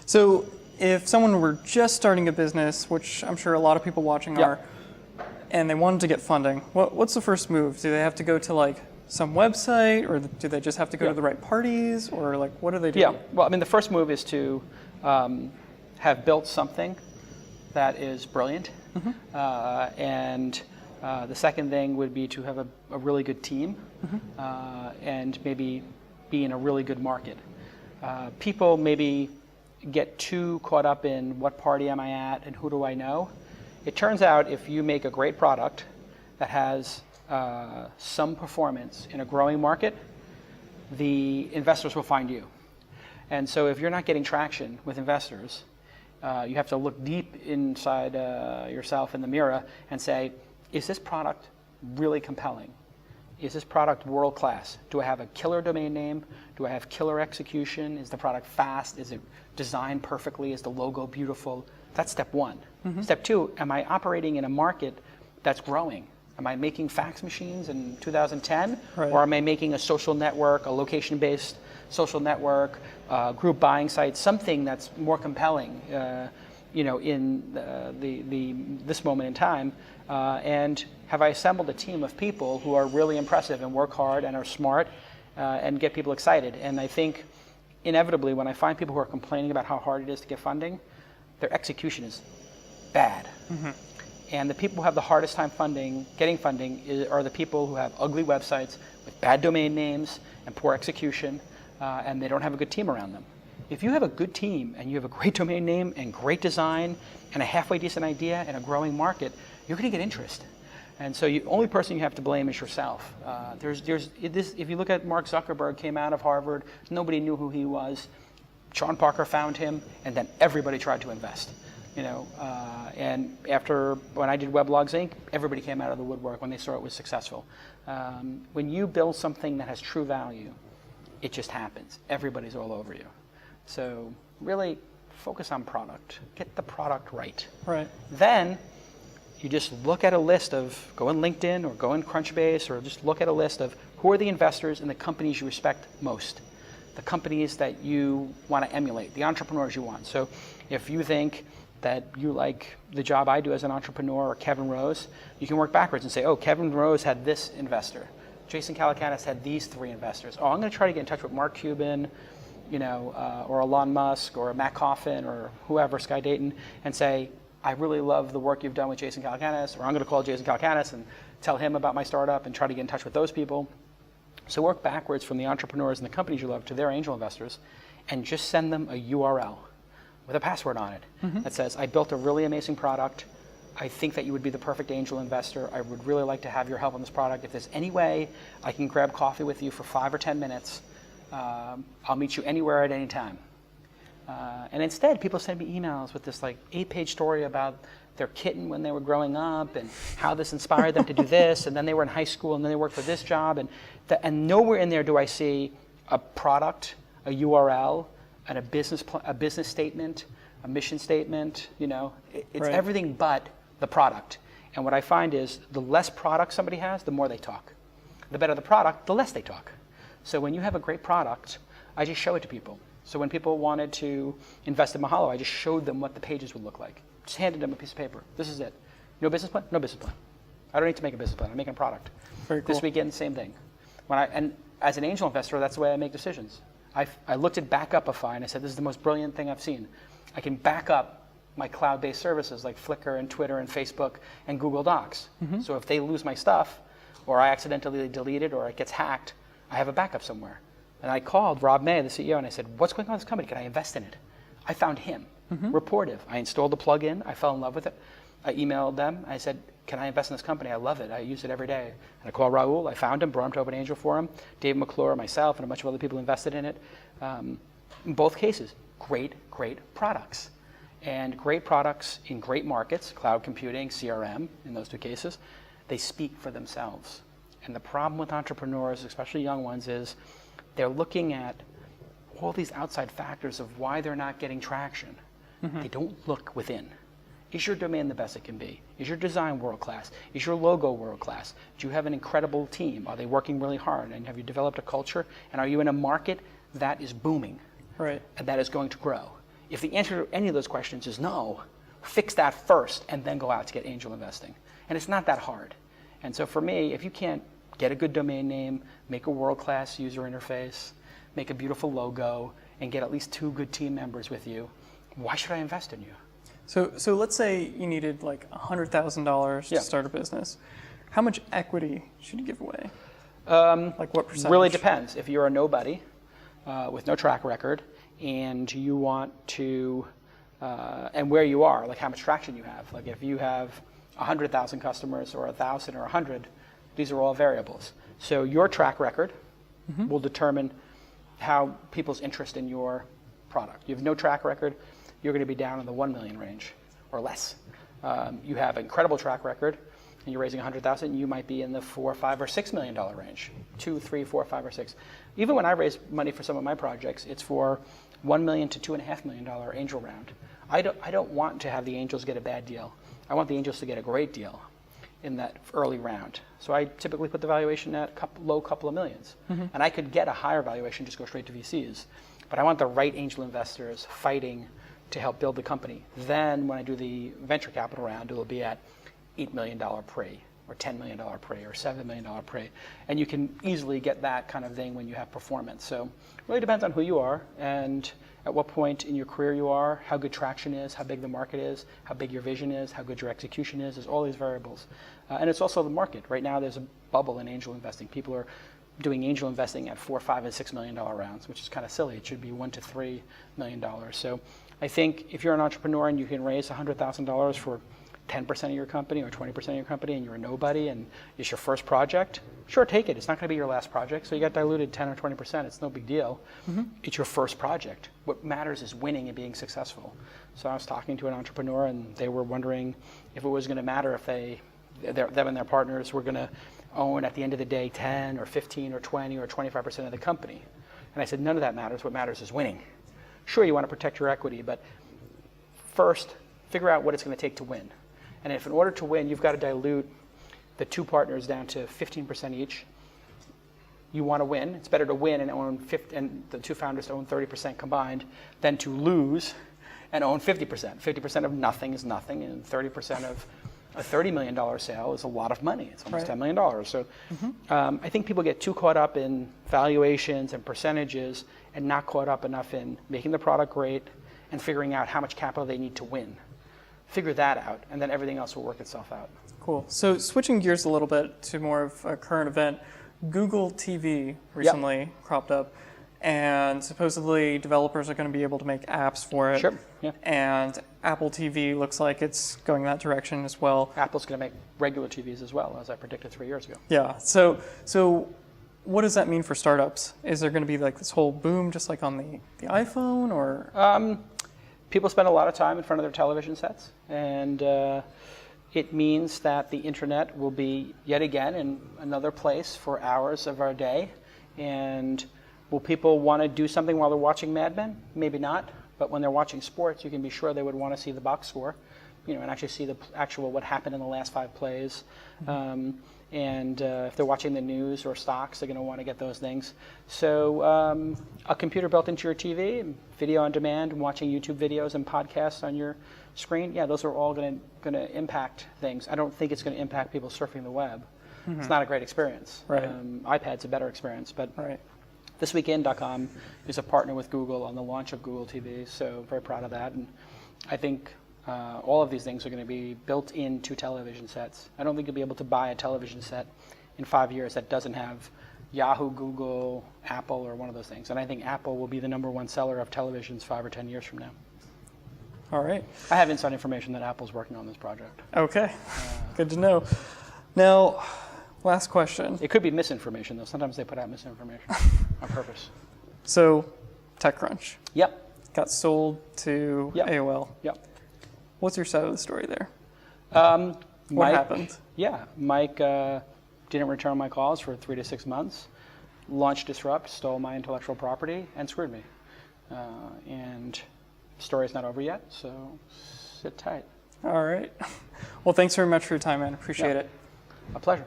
So if someone were just starting a business, which I'm sure a lot of people watching are, and they wanted to get funding, what's the first move? Do they have to go to like some website, or do they just have to go to the right parties, or like what do they do? Yeah, well, I mean, the first move is to have built something that is brilliant, and the second thing would be to have a really good team, and maybe be in a really good market. People maybe get too caught up in what party am I at and who do I know. It turns out if you make a great product that has some performance in a growing market, the investors will find you. And so if you're not getting traction with investors, you have to look deep inside yourself in the mirror and say, is this product really compelling? Is this product world class? Do I have a killer domain name? Do I have killer execution? Is the product fast? Is it designed perfectly? Is the logo beautiful? That's step one. Step two, am I operating in a market that's growing? Am I making fax machines in 2010? Right. Or am I making a social network, a location-based social network, group buying site, something that's more compelling in this moment in time? And have I assembled a team of people who are really impressive and work hard and are smart and get people excited? And I think inevitably when I find people who are complaining about how hard it is to get funding, their execution is bad. And the people who have the hardest time getting funding are the people who have ugly websites with bad domain names and poor execution, and they don't have a good team around them. If you have a good team and you have a great domain name and great design and a halfway decent idea and a growing market, you're going to get interest. And so the only person you have to blame is yourself. If you look at Mark Zuckerberg, came out of Harvard, nobody knew who he was. Sean Parker found him, and then everybody tried to invest. And when I did Weblogs Inc., everybody came out of the woodwork when they saw it was successful. When you build something that has true value, it just happens. Everybody's all over you. So really focus on product. Get the product right. Right. Then you just look at a list of, go in LinkedIn or go in Crunchbase, or just look at a list of who are the investors in the companies you respect most, the companies that you want to emulate, the entrepreneurs you want. So if you think that you like the job I do as an entrepreneur or Kevin Rose, you can work backwards and say, oh, Kevin Rose had this investor. Jason Calacanis had these 3 investors. Oh, I'm going to try to get in touch with Mark Cuban, or Elon Musk or Matt Coffin or whoever, Sky Dayton, and say, I really love the work you've done with Jason Calacanis, or I'm going to call Jason Calacanis and tell him about my startup and try to get in touch with those people. So work backwards from the entrepreneurs and the companies you love to their angel investors, and just send them a URL with a password on it that says, I built a really amazing product. I think that you would be the perfect angel investor. I would really like to have your help on this product. If there's any way I can grab coffee with you for 5 or 10 minutes, I'll meet you anywhere at any time. And instead, people send me emails with this like 8-page story about their kitten when they were growing up and how this inspired them to do this, and then they were in high school and then they worked for this job, and nowhere in there do I see a product, a URL, and a business statement, a mission statement. It's Right. everything but the product. And what I find is the less product somebody has, the more they talk. The better the product, the less they talk. So when you have a great product, I just show it to people. So when people wanted to invest in Mahalo, I just showed them what the pages would look like. Just handed them a piece of paper. This is it. No business plan? No business plan. I don't need to make a business plan. I'm making a product. Very cool. This weekend, same thing. And as an angel investor, that's the way I make decisions. I looked at Backupify and I said, this is the most brilliant thing I've seen. I can back up my cloud-based services like Flickr and Twitter and Facebook and Google Docs. So if they lose my stuff, or I accidentally delete it, or it gets hacked, I have a backup somewhere. And I called Rob May, the CEO, and I said, what's going on with this company? Can I invest in it? I found him, Reportive. I installed the plugin. I fell in love with it. I emailed them. I said, can I invest in this company? I love it. I use it every day. And I called Raul. I found him, brought him to Open Angel Forum. Dave McClure, myself, and a bunch of other people invested in it. In both cases, great products. And great products in great markets, cloud computing, CRM, in those 2 cases, they speak for themselves. And the problem with entrepreneurs, especially young ones, is they're looking at all these outside factors of why they're not getting traction. They don't look within. Is your domain the best it can be? Is your design world class? Is your logo world class? Do you have an incredible team? Are they working really hard? And have you developed a culture? And are you in a market that is booming? Right. And that is going to grow? If the answer to any of those questions is no, fix that first and then go out to get angel investing. And it's not that hard. And so for me, if you can't get a good domain name, make a world-class user interface, make a beautiful logo, and get at least 2 good team members with you, why should I invest in you? So let's say you needed like $100,000 to start a business. How much equity should you give away? Like what percentage? Really depends. If you're a nobody with no track record and you want to, and where you are, like how much traction you have. Like if you have 100,000 customers or 1,000 or 100, these are all variables. So your track record will determine how people's interest in your product. You have no track record, you're going to be down in the 1 million range or less. You have an incredible track record and you're raising 100,000, you might be in the $4, $5, or $6 million range. 2, 3, 4, 5, or 6. Even when I raise money for some of my projects, it's for $1 million to $2.5 million angel round. I don't want to have the angels get a bad deal. I want the angels to get a great deal in that early round. So I typically put the valuation at low couple of millions. And I could get a higher valuation, just go straight to VCs. But I want the right angel investors fighting to help build the company. Then when I do the venture capital round, it will be at $8 million pre, or $10 million pre, or $7 million pre. And you can easily get that kind of thing when you have performance. So it really depends on who you are and at what point in your career you are, how good traction is, how big the market is, how big your vision is, how good your execution is. There's all these variables. And it's also the market. Right now there's a bubble in angel investing. People are doing angel investing at $4, $5, and $6 million rounds, which is kind of silly. It should be $1 to $3 million. So I think if you're an entrepreneur and you can raise $100,000 for 10% of your company or 20% of your company and you're a nobody and it's your first project, sure, take it. It's not going to be your last project. So you got diluted 10 or 20%. It's no big deal. It's your first project. What matters is winning and being successful. So I was talking to an entrepreneur and they were wondering if it was going to matter if them and their partners were going to own at the end of the day 10 or 15 or 20 or 25% of the company. And I said, none of that matters. What matters is winning. Sure, you want to protect your equity, but first, figure out what it's going to take to win. And if in order to win, you've got to dilute the 2 partners down to 15% each, you want to win. It's better to win and own 50, and the 2 founders to own 30% combined than to lose and own 50%. 50% of nothing is nothing, and 30% of a $30 million sale is a lot of money. It's almost $10 million. So I think people get too caught up in valuations and percentages and not caught up enough in making the product great and figuring out how much capital they need to win. Figure that out, and then everything else will work itself out. Cool. So switching gears a little bit to more of a current event, Google TV recently cropped up, and supposedly developers are going to be able to make apps for it. Sure. Yeah. And Apple TV looks like it's going that direction as well. Apple's going to make regular TVs as well, as I predicted 3 years ago. Yeah. So what does that mean for startups? Is there going to be like this whole boom just like on the iPhone, or? People spend a lot of time in front of their television sets, and it means that the internet will be yet again in another place for hours of our day. And will people want to do something while they're watching Mad Men? Maybe not, but when they're watching sports, you can be sure they would want to see the box score, and actually see the actual what happened in the last 5 plays. And if they're watching the news or stocks, they're going to want to get those things. So a computer built into your TV, video on demand, watching YouTube videos and podcasts on your screen, yeah, those are all going to impact things. I don't think it's going to impact people surfing the web. It's not a great experience. Right. iPad's a better experience. But thisweekend.com is a partner with Google on the launch of Google TV, so very proud of that. And I think all of these things are going to be built into television sets. I don't think you'll be able to buy a television set in 5 years that doesn't have Yahoo, Google, Apple, or one of those things. And I think Apple will be the #1 seller of televisions 5 or 10 years from now. All right. I have inside information that Apple's working on this project. Okay. Good to know. Now, last question. It could be misinformation, though. Sometimes they put out misinformation on purpose. So, TechCrunch. Yep. Got sold to AOL. Yep. What's your side of the story there? What happened? Yeah, Mike didn't return my calls for 3 to 6 months, launched Disrupt, stole my intellectual property, and screwed me. And the story's not over yet, so sit tight. All right. Well, thanks very much for your time, man. Appreciate it. A pleasure.